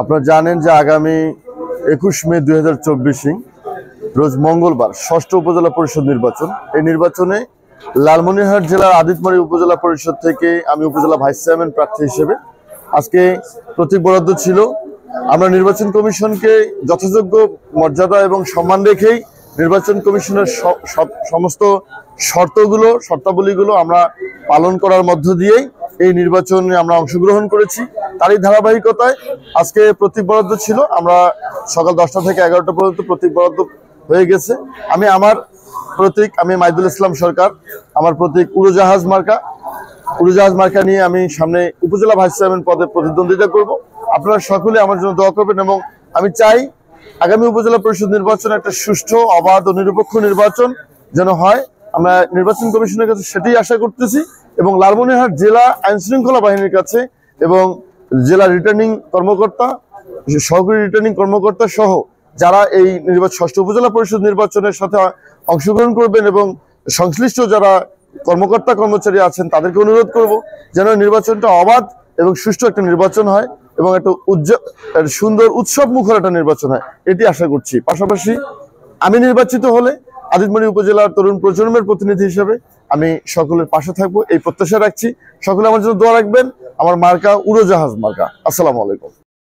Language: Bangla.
আপনারা জানেন যে আগামী 21 মে 2024 রোজ মঙ্গলবার ষষ্ঠ উপজেলা পরিষদ নির্বাচন। এই নির্বাচনে লালমনিরহাট জেলার আদিতমারী উপজেলা পরিষদ থেকে আমি উপজেলা ভাইস চেয়ারম্যান প্রার্থী হিসেবে আজকে প্রতীক বরাদ্দ ছিল। আমরা নির্বাচন কমিশনকে যথাযোগ্য মর্যাদা এবং সম্মান রেখেই নির্বাচন কমিশনের সমস্ত শর্তাবলীগুলো আমরা পালন করার মধ্য দিয়েই এই নির্বাচনে আমরা অংশগ্রহণ করেছি। তারই ধারাবাহিকতায় আজকে প্রতীক বরাদ্দ ছিল। আমরা সকাল 10টা থেকে 11টা পর্যন্ত প্রতীক বরাদ্দ হয়ে গেছে। আমি মাইদুল ইসলাম সরকার, আমার প্রতীক উড়োজাহাজ মার্কা নিয়ে আমি সামনে উপজেলা ভাইস চেয়ারম্যান পদে প্রতিদ্বন্দ্বিতা করব। আপনারা সকলে আমার জন্য দোয়া করবেন এবং আমি চাই আগামী উপজেলা পরিষদ নির্বাচন একটা সুষ্ঠু, অবাধ ও নিরপেক্ষ নির্বাচন যেন হয়। আমরা নির্বাচন কমিশনের কাছে সেটাই আশা করতেছি এবং লালমনিরহাট জেলা আইন শৃঙ্খলা বাহিনীর কাছে এবং জেলা রিটার্নিং কর্মকর্তা, সহকারী রিটার্নিং কর্মকর্তা সহ যারা এই ষষ্ঠ উপজেলা পরিষদ নির্বাচনের সাথে অংশগ্রহণ করবেন এবং সংশ্লিষ্ট যারা কর্মকর্তা কর্মচারী আছেন তাদেরকে অনুরোধ করব যেন নির্বাচনটা অবাধ এবং সুষ্ঠু একটা নির্বাচন হয় এবং একটা সুন্দর উৎসব মুখর একটা নির্বাচন হয়, এটি আশা করছি। পাশাপাশি আমি নির্বাচিত হলে আদিতমারী উপজেলার তরুণ প্রজন্মের প্রতিনিধি হিসেবে আমি সকলের পাশে থাকবো এই প্রত্যাশা রাখছি। সকলে আমার জন্য দোয়া রাখবেন। আমার মার্কা উড়োজাহাজ মার্কা। আসসালামু আলাইকুম।